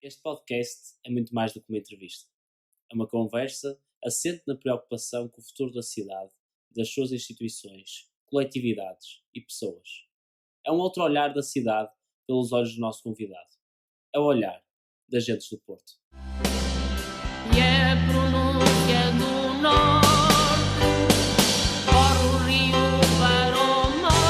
Este podcast é muito mais do que uma entrevista. É uma conversa assente na preocupação com o futuro da cidade, das suas instituições, coletividades e pessoas. É um outro olhar da cidade pelos olhos do nosso convidado. É o olhar das gentes do Porto. E a pronúncia do norte corre o rio para o mar.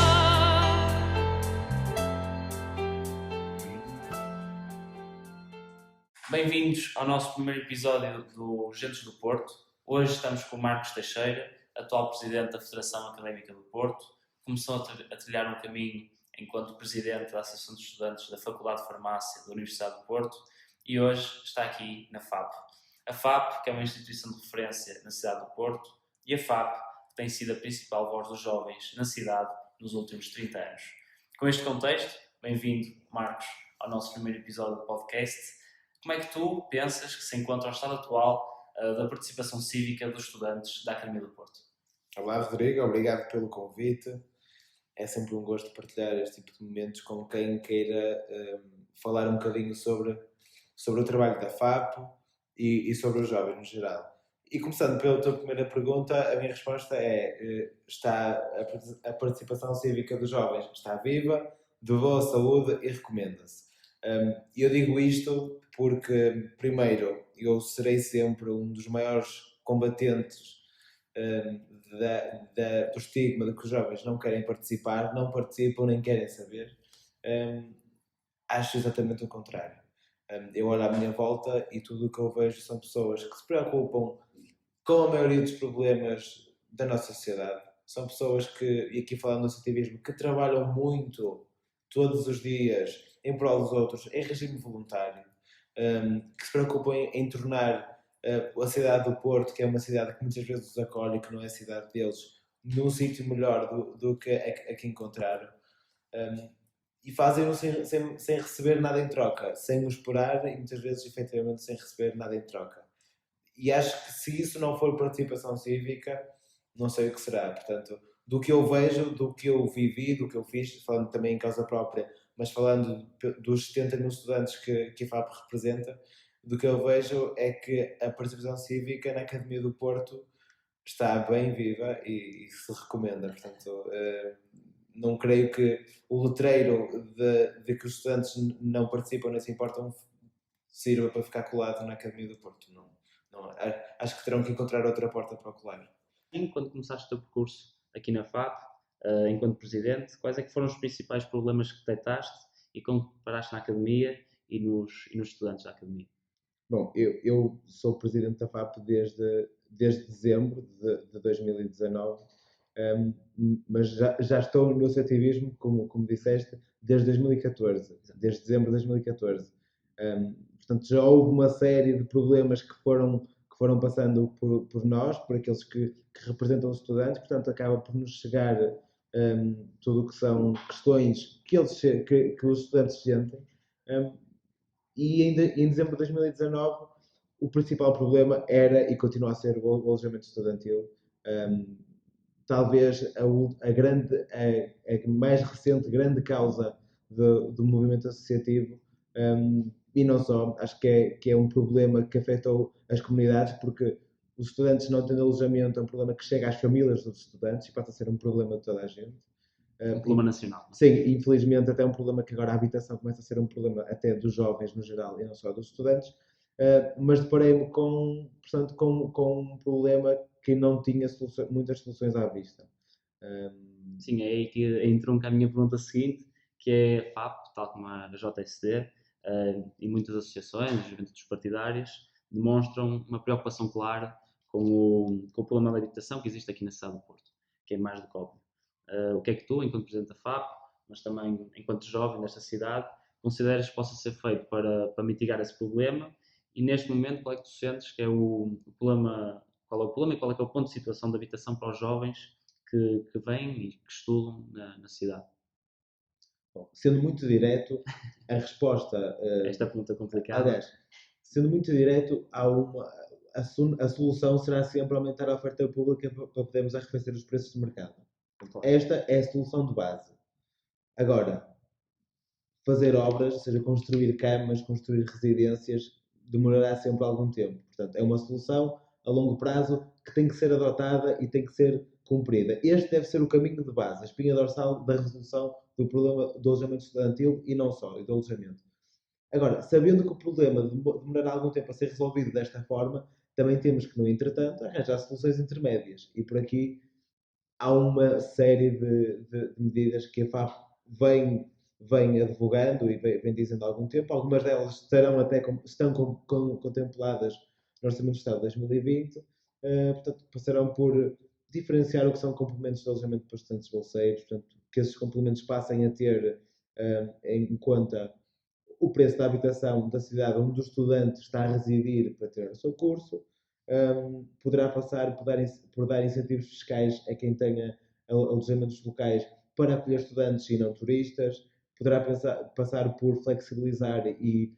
Bem-vindos ao nosso primeiro episódio do Gentes do Porto. Hoje estamos com o Marcos Teixeira, atual presidente da Federação Académica do Porto. Começou a trilhar um caminho enquanto presidente da Associação de Estudantes da Faculdade de Farmácia da Universidade do Porto e hoje está aqui na FAP. A FAP, que é uma instituição de referência na cidade do Porto, e a FAP, que tem sido a principal voz dos jovens na cidade nos últimos 30 anos. Com este contexto, bem-vindo, Marcos, ao nosso primeiro episódio do podcast. Como é que tu pensas que se encontra o estado atual da participação cívica dos estudantes da Academia do Porto? Olá, Rodrigo, obrigado pelo convite. É sempre um gosto partilhar este tipo de momentos com quem queira falar um bocadinho sobre o trabalho da FAP e sobre os jovens no geral. E começando pela tua primeira pergunta, a minha resposta é: está a participação cívica dos jovens está viva, de boa saúde e recomenda-se. Eu digo isto porque, primeiro, eu serei sempre um dos maiores combatentes do estigma de que os jovens não querem participar, não participam nem querem saber. Acho exatamente o contrário. Eu olho à minha volta e tudo o que eu vejo são pessoas que se preocupam com a maioria dos problemas da nossa sociedade. São pessoas que, e aqui falando do associativismo, que trabalham muito todos os dias em prol dos outros, em regime voluntário, que se preocupam em tornar a cidade do Porto, que é uma cidade que muitas vezes os acolhe e que não é a cidade deles, num sítio melhor do que a que encontraram. E fazem-no sem receber nada em troca, sem o esperar e muitas vezes efetivamente sem receber nada em troca. E acho que se isso não for participação cívica, não sei o que será. Portanto, do que eu vejo, do que eu vivi, do que eu fiz, falando também em causa própria, mas falando dos 70 mil estudantes que a FAP representa, do que eu vejo é que a participação cívica na Academia do Porto está bem viva e se recomenda. Portanto, não creio que o letreiro de que os estudantes não participam nem se importam sirva para ficar colado na Academia do Porto. Não, acho que terão que encontrar outra porta para o colar. Quando começaste o teu percurso aqui na FAP, enquanto presidente, quais é que foram os principais problemas que detectaste e como te paraste na Academia e nos estudantes da Academia? Bom, eu sou presidente da FAP desde dezembro de 2019, mas já estou no associativismo, como disseste, desde 2014, desde dezembro de 2014. Portanto, já houve uma série de problemas que foram passando por nós, por aqueles que representam os estudantes, portanto, acaba por nos chegar tudo o que são questões que os estudantes sentem. E em dezembro de 2019, o principal problema era e continua a ser o alojamento estudantil. Talvez a mais recente grande causa do movimento associativo, e não só, acho que é um problema que afetou as comunidades, porque os estudantes não tendo alojamento é um problema que chega às famílias dos estudantes e passa a ser um problema de toda a gente. Um problema nacional. Sim, infelizmente até um problema que agora a habitação começa a ser um problema até dos jovens no geral e não só dos estudantes, mas deparei-me com um problema que não tinha muitas soluções à vista. Sim, é aí que entronca a minha pergunta seguinte, que é a FAP, tal como a JSD, e muitas associações, juventudes partidárias, demonstram uma preocupação clara com o problema da habitação que existe aqui na cidade do Porto, que é mais do que óbvio. O que é que tu, enquanto presidente da FAP, mas também enquanto jovem desta cidade, consideras que possa ser feito para mitigar esse problema? E neste momento, qual é que tu sentes que é o problema, qual é o problema e qual é que é o ponto de situação da habitação para os jovens que vêm e que estudam na cidade? Bom, sendo muito direto, a resposta... Esta pergunta é complicada. Aliás, sendo muito direto, a solução será sempre aumentar a oferta pública para podermos arrefecer os preços do mercado. Esta é a solução de base. Agora, fazer obras, ou seja, construir camas, construir residências, demorará sempre algum tempo. Portanto, é uma solução a longo prazo que tem que ser adotada e tem que ser cumprida. Este deve ser o caminho de base, a espinha dorsal da resolução do problema do alojamento estudantil e não só, e do alojamento. Agora, sabendo que o problema demorará algum tempo a ser resolvido desta forma, também temos que, no entretanto, arranjar soluções intermédias. E por aqui há uma série de medidas que a FAP vem advogando e vem dizendo há algum tempo. Algumas delas estão contempladas no Orçamento do Estado de 2020. Portanto, passarão por diferenciar o que são complementos de alojamento para estudantes bolseiros, portanto, que esses complementos passem a ter em conta o preço da habitação da cidade onde o estudante está a residir para ter o seu curso. Poderá passar por dar incentivos fiscais a quem tenha alojamentos locais para acolher estudantes e não turistas. Poderá passar por flexibilizar e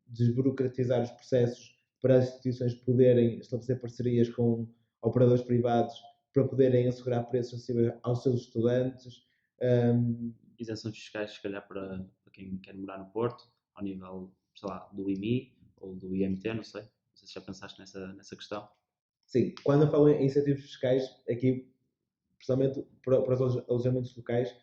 desburocratizar os processos para as instituições poderem estabelecer parcerias com operadores privados para poderem assegurar preços acessíveis aos seus estudantes. Isenções fiscais, se calhar, para quem quer morar no Porto, ao nível, sei lá, do IMI ou do IMT, não sei. Não sei se já pensaste nessa questão. Sim, quando eu falo em incentivos fiscais, aqui, principalmente para os alojamentos locais,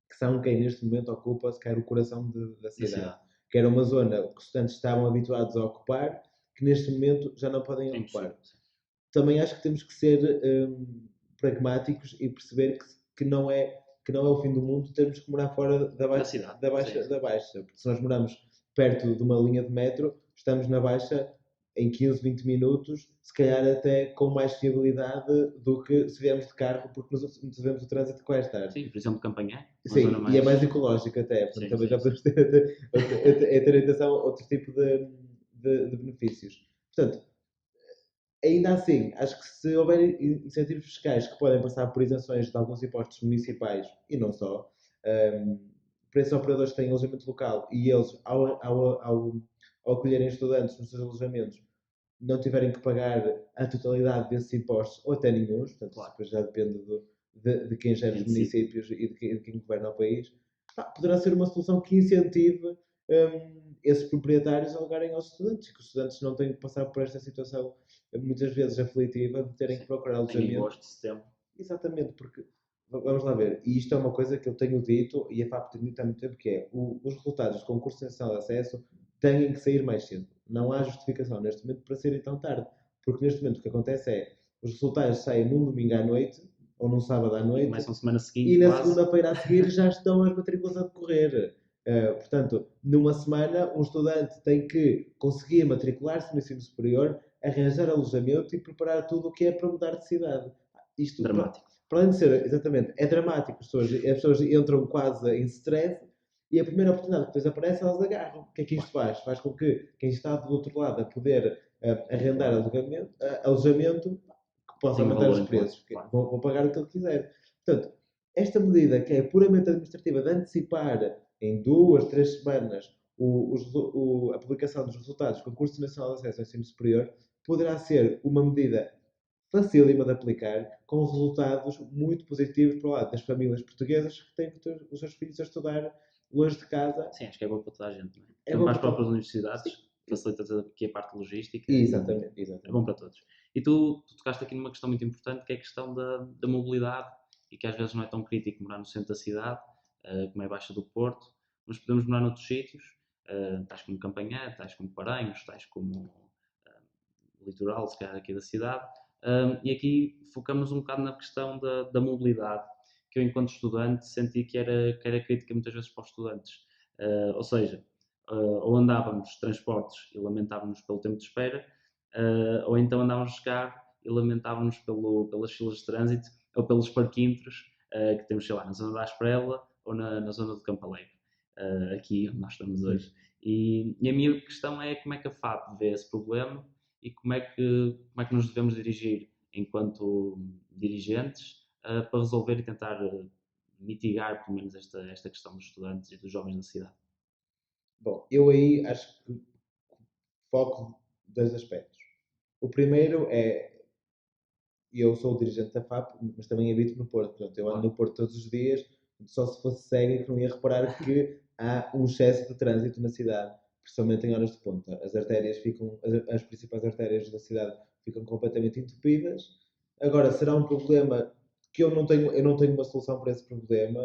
que são quem neste momento ocupa, se calhar, o coração da cidade. Que era uma zona que os estudantes estavam habituados a ocupar, que neste momento já não podem ocupar. Também acho que temos que ser pragmáticos e perceber que não é o fim do mundo termos que morar fora da Baixa. Porque se nós moramos perto de uma linha de metro, estamos na Baixa em 15, 20 minutos, se calhar até com mais fiabilidade do que se viermos de carro, porque nos vemos o trânsito que vai estar. Sim, por exemplo, Campanhã. Sim, e é mais ecológico até, portanto também já podemos ter atenção a outro tipo de benefícios. Portanto, ainda assim, acho que se houver incentivos fiscais que podem passar por isenções de alguns impostos municipais, e não só, para esses operadores que têm alojamento local e eles, ao acolherem estudantes nos seus alojamentos, não tiverem que pagar a totalidade desses impostos, ou até nenhum, portanto, claro, depois já depende de quem gera os municípios e de quem governa o país, poderá ser uma solução que incentive esses proprietários a alugarem aos estudantes, e que os estudantes não tenham que passar por esta situação muitas vezes aflitiva de terem que procurar alojamento. Em agosto de setembro. Exatamente, porque, vamos lá ver, e isto é uma coisa que eu tenho dito, e a FAP tem dito há muito tempo, que é, os resultados do concurso nacional de acesso têm que sair mais cedo. Não há justificação neste momento para saírem tão tarde, porque neste momento o que acontece é, os resultados saem num domingo à noite, ou num sábado à noite, começam semana seguinte, e na segunda-feira a seguir já estão as matrículas a decorrer. Portanto, numa semana, um estudante tem que conseguir matricular-se no ensino superior, arranjar alojamento e preparar tudo o que é para mudar de cidade. Isto, dramático. Para além de ser, exatamente, é dramático. As pessoas entram quase em stress e a primeira oportunidade que depois aparece, elas agarram. O que é que isto faz? Faz com que quem está do outro lado a poder arrendar alojamento que possa aumentar os preços. Claro. Vão pagar o que ele quiser. Portanto, esta medida que é puramente administrativa de antecipar em 2, 3 semanas a publicação dos resultados do Concurso Nacional de Acesso ao Ensino Superior poderá ser uma medida facílima de aplicar, com resultados muito positivos para o lado das famílias portuguesas que têm que ter os seus filhos a estudar longe de casa. Sim, acho que é bom para toda a gente, não é? Então, para as próprias universidades, facilita aqui a parte logística. Exatamente. É bom para todos. E tu tocaste aqui numa questão muito importante, que é a questão da mobilidade, e que às vezes não é tão crítico morar no centro da cidade, como é a Baixa do Porto, mas podemos morar noutros sítios, tais como Campanhã, tais como Paranhos, tais como o litoral, se calhar aqui da cidade, e aqui focamos um bocado na questão da mobilidade, que eu, enquanto estudante, senti que era crítica muitas vezes para os estudantes. Ou seja, ou andávamos de transportes e lamentávamos pelo tempo de espera, ou então andávamos de carro e lamentávamos pelas filas de trânsito ou pelos parquímetros que temos, sei lá, na zona da Asprela ou na zona do Campo Alegre, aqui onde nós estamos hoje. E a minha questão é como é que a FAP vê esse problema e como é que nos devemos dirigir enquanto dirigentes para resolver e tentar mitigar, pelo menos, esta questão dos estudantes e dos jovens da cidade. Bom, eu aí acho que foco dois aspectos. O primeiro é, eu sou o dirigente da FAP, mas também habito no Porto, portanto eu ando no Porto todos os dias, só se fosse cega que não ia reparar que há um excesso de trânsito na cidade, principalmente em horas de ponta. As artérias ficam, as principais artérias da cidade ficam completamente entupidas. Agora, será um problema que eu não tenho uma solução para esse problema.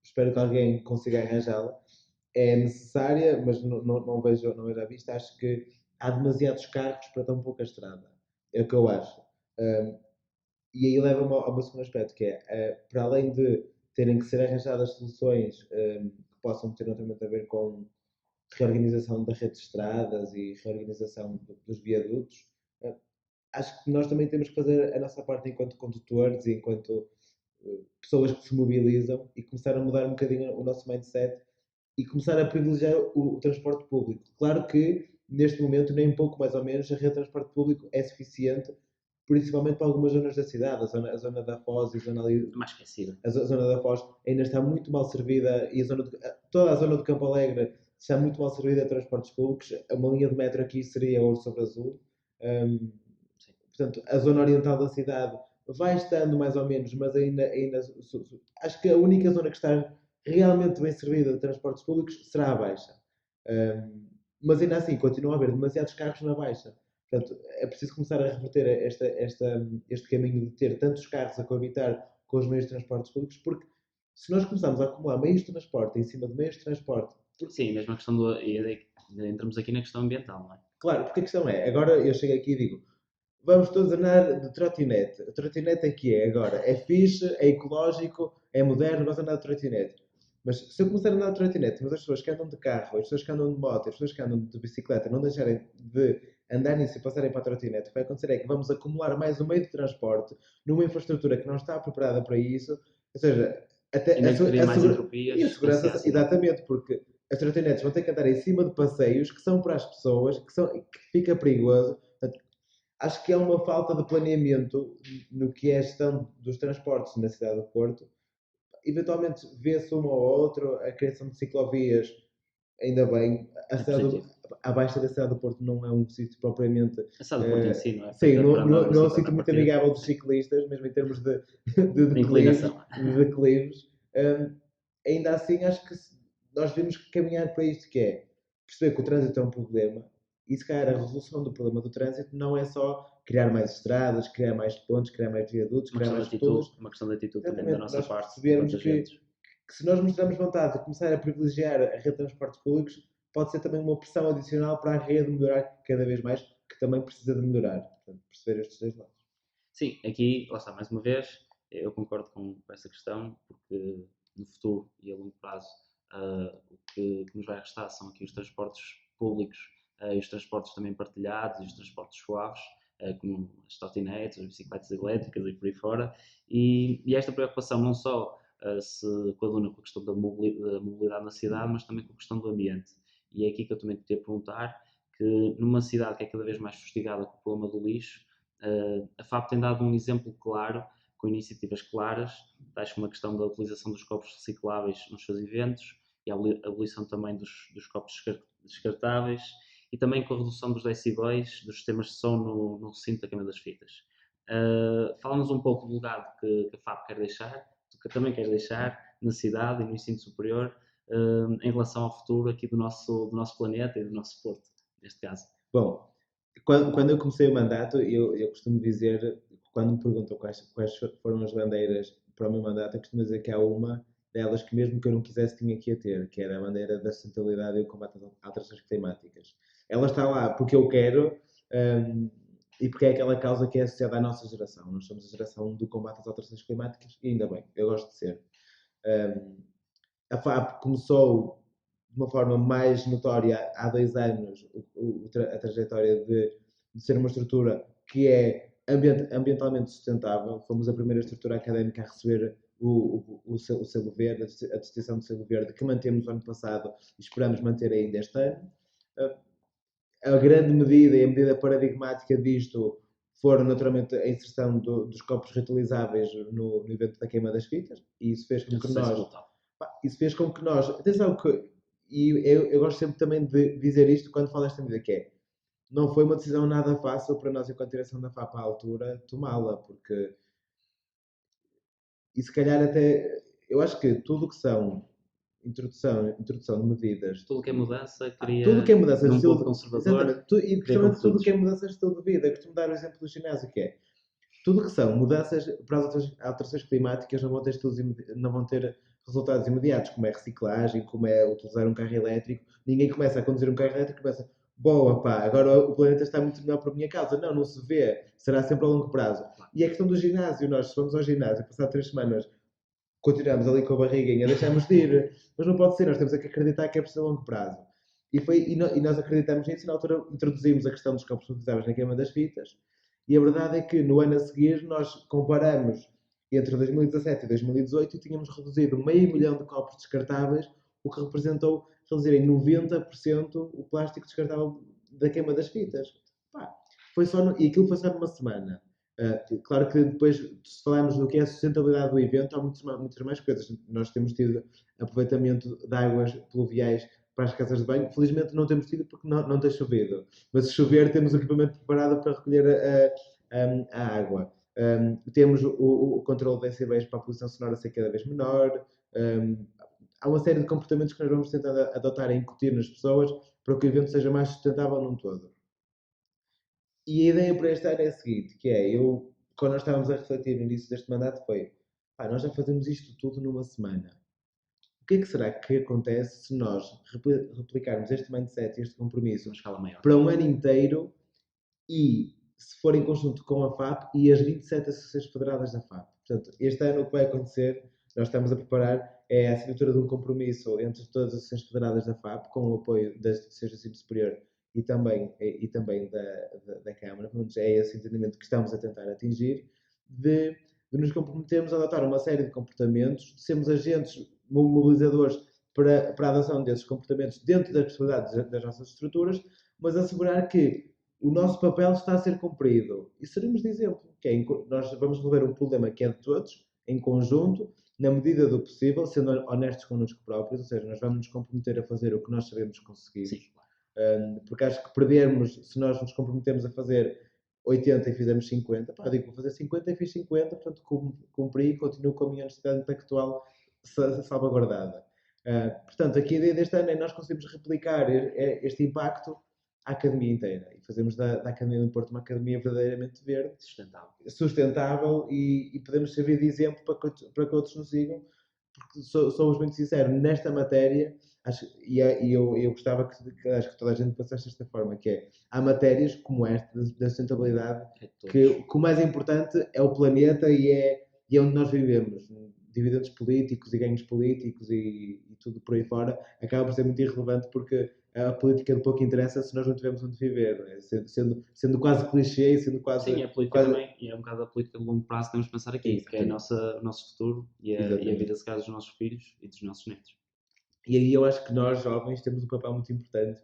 Espero que alguém consiga arranjá-la. É necessária, mas não vejo à vista. Acho que há demasiados carros para tão pouca estrada. É o que eu acho. Um, e aí leva-me ao meu segundo aspecto, que é, para além de terem que ser arranjadas soluções que possam ter naturalmente a ver com reorganização da rede de estradas e reorganização dos viadutos, acho que nós também temos que fazer a nossa parte enquanto condutores e enquanto pessoas que se mobilizam e começar a mudar um bocadinho o nosso mindset e começar a privilegiar o transporte público. Claro que, neste momento, nem um pouco mais ou menos, a rede de transporte público é suficiente, principalmente para algumas zonas da cidade. A zona da Foz e a zona ali, Mais esquecida. a zona da Foz ainda está muito mal servida e toda a zona do Campo Alegre está muito mal servida a transportes públicos. Uma linha de metro aqui seria ouro sobre azul. Um, Portanto, a zona oriental da cidade vai estando mais ou menos, mas ainda acho que a única zona que está realmente bem servida de transportes públicos será a Baixa. Mas ainda assim, continua a haver demasiados carros na Baixa. Portanto, é preciso começar a reverter este caminho de ter tantos carros a coabitar com os meios de transportes públicos, porque se nós começarmos a acumular meios de transporte em cima de meios de transporte. Sim, mesmo a questão do. Entramos aqui na questão ambiental, não é? Claro, porque a questão é, agora eu chego aqui e digo, vamos todos andar de trotinete. A trotinete é que é agora. É fixe, é ecológico, é moderno, vamos andar de trotinete. Mas se eu começar a andar de trotinete, mas as pessoas que andam de carro, as pessoas que andam de moto, as pessoas que andam de bicicleta não deixarem de andar nisso e passarem para a trotinete, o que vai acontecer é que vamos acumular mais um meio de transporte numa infraestrutura que não está preparada para isso. Ou seja, até Ainda cria mais entropias. e a segurança, exatamente, porque as trotinetes vão ter que andar em cima de passeios que são para as pessoas, que fica perigoso. Acho que é uma falta de planeamento no que é a gestão dos transportes na cidade do Porto. Eventualmente vê-se uma ou outra, a criação de ciclovias, ainda bem. A Baixa da cidade do Porto não é um sítio propriamente. A cidade do Porto em si, não é? Sim, não é um sítio muito amigável dos ciclistas, mesmo em termos de declives. Ainda assim, acho que nós devemos caminhar para isto, que é perceber que o trânsito é um problema. E se calhar a resolução do problema do trânsito não é só criar mais estradas, criar mais pontes, criar mais viadutos, criar mais roturas. Uma questão de atitude também da nossa parte. Percebermos que se nós mostrarmos vontade de começar a privilegiar a rede de transportes públicos, pode ser também uma pressão adicional para a rede melhorar cada vez mais, que também precisa de melhorar. Portanto, perceber estes dois lados. Sim, aqui, lá está, mais uma vez, eu concordo com essa questão, porque no futuro e a longo prazo o que nos vai restar são aqui os transportes públicos e os transportes também partilhados e os transportes suaves, como as trotinetes, as bicicletas elétricas e por aí fora. E esta preocupação não só se coaduna com a questão da mobilidade na cidade, mas também com a questão do ambiente. E é aqui que eu também te queria perguntar que numa cidade que é cada vez mais fustigada com o problema do lixo, a FAP tem dado um exemplo claro, com iniciativas claras, tais como a questão da utilização dos copos recicláveis nos seus eventos e a abolição também dos copos descartáveis e também com a redução dos decibéis dos sistemas de som no recinto da Câmara das Fitas. Fala-nos um pouco do legado que a FAP quer deixar, que também quer deixar na cidade e no ensino superior em relação ao futuro aqui do nosso planeta e do nosso Porto, neste caso. Bom, quando eu comecei o mandato, eu costumo dizer, quando me perguntam quais foram as bandeiras para o meu mandato, eu costumo dizer que há uma delas que mesmo que eu não quisesse tinha que a ter, que era a bandeira da sustentabilidade e o combate às alterações climáticas. Ela está lá porque eu quero e porque é aquela causa que é associada à nossa geração. Nós somos a geração do combate às alterações climáticas e ainda bem, eu gosto de ser. A FAP começou de uma forma mais notória há 2 anos a trajetória de ser uma estrutura que é ambientalmente sustentável. Fomos a primeira estrutura académica a receber o selo verde, a distinção do selo verde, que mantemos no ano passado e esperamos manter ainda este ano. A grande medida e a medida paradigmática disto foram naturalmente a inserção dos copos reutilizáveis no evento da queima das fitas, e isso fez com que nós, atenção que, e eu gosto sempre também de dizer isto quando falo desta medida, que é, não foi uma decisão nada fácil para nós, enquanto direção da FAP à altura, tomá-la, porque, e se calhar até, eu acho que tudo o que são introdução de medidas. Tudo que é mudança cria Tudo que é mudança de num estilo povo conservador. exatamente, e cria principalmente tudo conflitos. que é mudança de estilo de vida. Eu costumo dar o exemplo do ginásio, que é tudo que são mudanças para as alterações climáticas não vão ter não vão ter resultados imediatos, como é reciclagem, como é utilizar um carro elétrico. Ninguém começa a conduzir um carro elétrico e começa, boa pá, agora o planeta está muito melhor por minha causa. Não, não se vê. Será sempre a longo prazo. E é questão do ginásio. Nós, se vamos ao ginásio, passar 3 semanas, continuamos ali com a barriguinha, deixamos de ir. Mas não pode ser, nós temos que acreditar que é preciso a longo prazo. E nós acreditamos nisso e na altura introduzimos a questão dos copos utilizáveis na queima das fitas. E a verdade é que no ano a seguir nós comparamos entre 2017 e 2018 e tínhamos reduzido 500.000 de copos descartáveis, o que representou reduzir em 90% o plástico descartável da queima das fitas. Pá, e aquilo foi só numa semana. Claro que depois, se falarmos do que é a sustentabilidade do evento, há muitas mais coisas. Nós temos tido aproveitamento de águas pluviais para as casas de banho. Felizmente não temos tido porque não tem chovido. Mas se chover, temos o equipamento preparado para recolher a água. Temos o controle de decibéis para a poluição sonora ser cada vez menor. Há uma série de comportamentos que nós vamos tentar adotar e incutir nas pessoas para que o evento seja mais sustentável num todo. E a ideia para este ano é a seguinte, que é, quando nós estávamos a refletir no início deste mandato foi, nós já fazemos isto tudo numa semana. O que é que será que acontece se nós replicarmos este mindset, este compromisso, para um ano inteiro e se for em conjunto com a FAP e as 27 associações federadas da FAP? Portanto, este ano o que vai acontecer, nós estamos a preparar, é a assinatura de um compromisso entre todas as associações federadas da FAP, com o apoio da Associação de Ensino Superior e também da Câmara. É esse entendimento que estamos a tentar atingir, de nos comprometermos a adotar uma série de comportamentos, de sermos agentes mobilizadores para a adoção desses comportamentos dentro das possibilidades das nossas estruturas, mas assegurar que o nosso papel está a ser cumprido. E seremos de exemplo, que é, nós vamos resolver um problema que é de todos, em conjunto, na medida do possível, sendo honestos connosco próprios, ou seja, nós vamos nos comprometer a fazer o que nós sabemos conseguir. Sim. Porque acho que perdermos, se nós nos comprometemos a fazer 80 e fizemos 50, digo, vou fazer 50 e fiz 50, portanto cumpri e continuo com a minha honestidade intelectual salvaguardada. Portanto, aqui a ideia deste ano é nós conseguimos replicar este impacto à academia inteira e fazemos da Academia do Porto uma academia verdadeiramente verde, sustentável e podemos servir de exemplo para que outros nos sigam, porque somos muito sinceros, nesta matéria, eu gostava que acho que toda a gente pensasse desta forma, que é, há matérias como esta, da sustentabilidade, que o mais importante é o planeta e é onde nós vivemos. Dividendos políticos e ganhos políticos e tudo por aí fora acaba por ser muito irrelevante porque a política de pouco interessa se nós não tivermos onde viver, não é? Sendo quase clichê e sendo quase... Sim, a política também, e é um bocado a política de longo prazo que temos de pensar aqui, que é o nosso futuro e a vida, se calhar, dos nossos filhos e dos nossos netos. E aí eu acho que nós, jovens, temos um papel muito importante,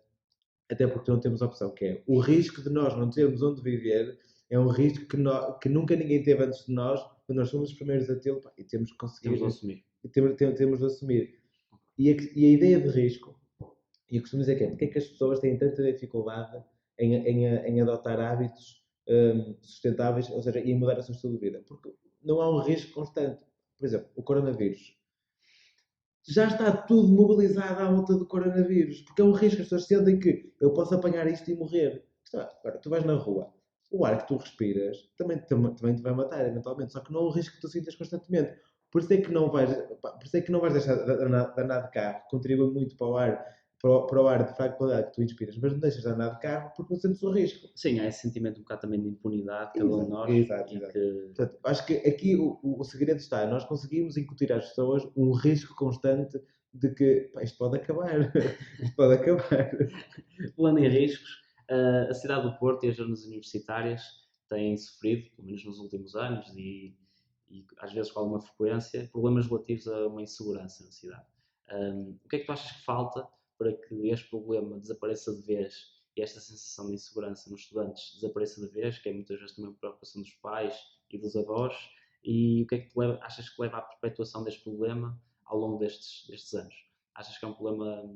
até porque não temos opção, que é o risco de nós não termos onde viver, é um risco que nunca ninguém teve antes de nós, quando nós somos os primeiros a tê-lo, e temos que conseguir... Temos de assumir. Temos de assumir. E a ideia de risco, e eu costumo dizer que é, porque é que as pessoas têm tanta dificuldade em adotar hábitos sustentáveis, ou seja, em mudar a sua estilo de vida? Porque não há um risco constante. Por exemplo, o coronavírus. Já está tudo mobilizado à volta do coronavírus, porque é um risco, as pessoas sentem que eu posso apanhar isto e morrer. Agora, tu vais na rua, o ar que tu respiras também te vai matar eventualmente, só que não é um risco que tu sintas constantemente. Por isso é que não vais deixar de andar de carro, contribui muito para o ar de fraca qualidade que tu inspiras, mas não deixas de andar de carro porque não sentes o risco. Sim, há esse sentimento um bocado também de impunidade, cada um de nós. Exato. Portanto, acho que aqui o segredo está, nós conseguimos incutir às pessoas um risco constante de que isto pode acabar. Isto pode acabar. Falando em riscos, a cidade do Porto e as zonas universitárias têm sofrido, pelo menos nos últimos anos, e às vezes com alguma frequência, problemas relativos a uma insegurança na cidade. O que é que tu achas que falta para que este problema desapareça de vez e esta sensação de insegurança nos estudantes desapareça de vez, que é muitas vezes também a preocupação dos pais e dos avós, e o que é que achas que leva à perpetuação deste problema ao longo destes anos? Achas que é um problema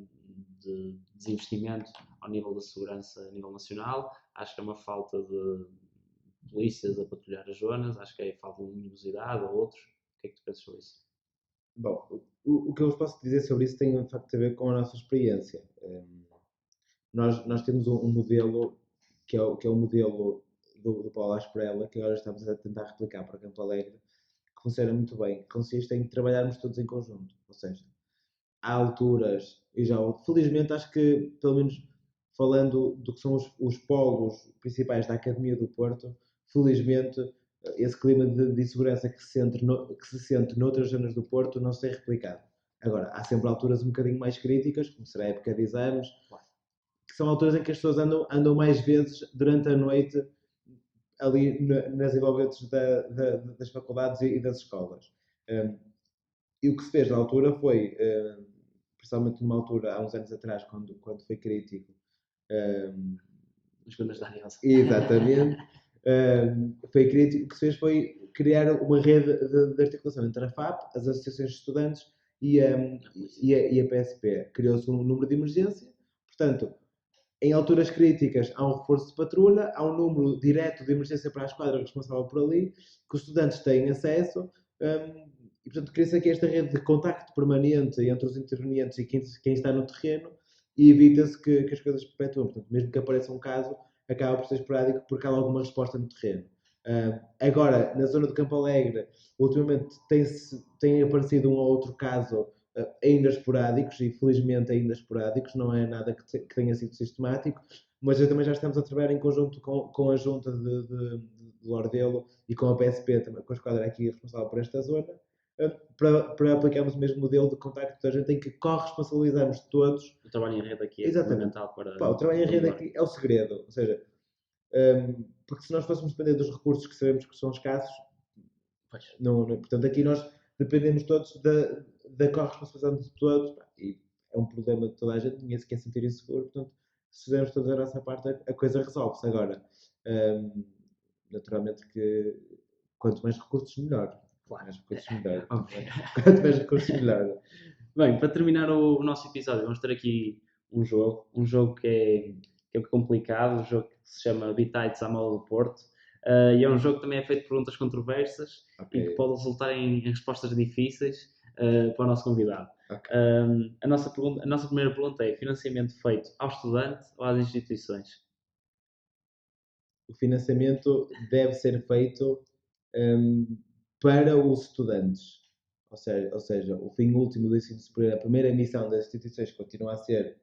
de desinvestimento ao nível da segurança a nível nacional? Achas que é uma falta de polícias a patrulhar as zonas? Acho que é falta de luminosidade ou outros? O que é que tu pensas sobre isso? Bom, o que eu vos posso dizer sobre isso tem de facto a ver com a nossa experiência. Nós temos um modelo que é o modelo do Paulo Asprella, que agora estamos a tentar replicar para Campo Alegre, que funciona muito bem, que consiste em trabalharmos todos em conjunto. Ou seja, há alturas, e já felizmente acho que, pelo menos falando do que são os polos principais da Academia do Porto, felizmente esse clima de insegurança que se sente noutras zonas do Porto não se tem replicado. Agora, há sempre alturas um bocadinho mais críticas, como será a época de exames, que são alturas em que as pessoas andam mais vezes durante a noite ali nas envolventes das faculdades e das escolas. E o que se fez na altura foi, principalmente numa altura, há uns anos atrás, quando foi crítico, As bandas da Aliança. exatamente, foi crítico, o que se fez foi criar uma rede de articulação entre a FAP, as associações de estudantes e a PSP. Criou-se um número de emergência, portanto, em alturas críticas há um reforço de patrulha, há um número direto de emergência para a esquadra responsável por ali, que os estudantes têm acesso, e portanto cria-se aqui esta rede de contacto permanente entre os intervenientes e quem está no terreno, e evita-se que as coisas se perpetuem. Portanto, mesmo que apareça um caso, acaba por ser esporádico porque há alguma resposta no terreno. Agora, na zona do Campo Alegre, ultimamente tem aparecido um ou outro caso ainda esporádicos, e felizmente ainda esporádicos, não é nada que tenha sido sistemático, mas também já estamos a trabalhar em conjunto com a junta de Lordelo e com a PSP, também, com a esquadra aqui responsável por esta zona, para aplicarmos o mesmo modelo de contacto da gente em que corresponsabilizamos todos. O trabalho em rede aqui é Exatamente. fundamental para... Pá, o trabalho em rede aqui é o segredo, ou seja, porque se nós fôssemos depender dos recursos que sabemos que são escassos, portanto aqui nós dependemos todos da corresponsabilização de todos, pá, e é um problema de toda a gente, ninguém se quer sentir inseguro, portanto se fizermos toda a nossa parte a coisa resolve-se. Agora, naturalmente que quanto mais recursos melhor. Claro. Mais recursos melhor. Ok. Quanto mais recursos melhor. Bem, para terminar o nosso episódio, vamos ter aqui um jogo que é complicado, um jogo que se chama Bitites à Mola do Porto, e é um jogo que também é feito de perguntas controversas e que pode resultar em respostas difíceis para o nosso convidado. Okay. A nossa primeira pergunta é: financiamento feito ao estudante ou às instituições? O financiamento deve ser feito para os estudantes. Ou seja, o fim último do ensino superior, a primeira missão das instituições continua a ser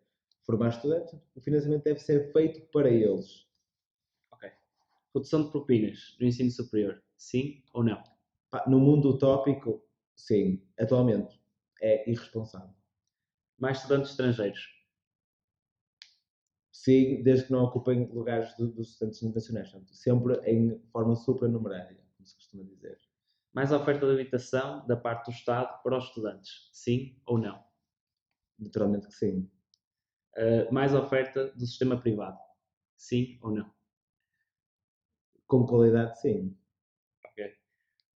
formar estudantes, o financiamento deve ser feito para eles. Ok. Redução de propinas no ensino superior, sim ou não? No mundo utópico, sim. Atualmente é irresponsável. Mais estudantes estrangeiros? Sim, desde que não ocupem lugares dos estudantes nacionais. Portanto, sempre em forma supranumerária, como se costuma dizer. Mais oferta de habitação da parte do Estado para os estudantes, sim ou não? Naturalmente que sim. Mais oferta do sistema privado, sim ou não? Com qualidade, sim. Ok.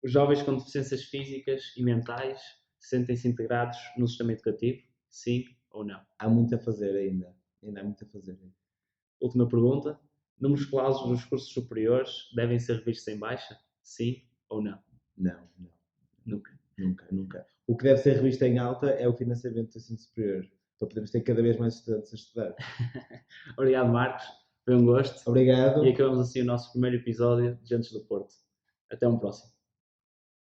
Os jovens com deficiências físicas e mentais sentem-se integrados no sistema educativo, sim ou não? Há muito a fazer ainda. Ainda há muito a fazer. Última pergunta. Números clausos dos cursos superiores devem ser revistos em baixa, sim ou não? Não. Nunca. O que deve ser revisto em alta é o financiamento do ensino superior, para podermos ter cada vez mais estudantes a estudar. Obrigado, Marcos. Foi um gosto. Obrigado. E acabamos assim o nosso primeiro episódio de Gentes do Porto. Até um próximo.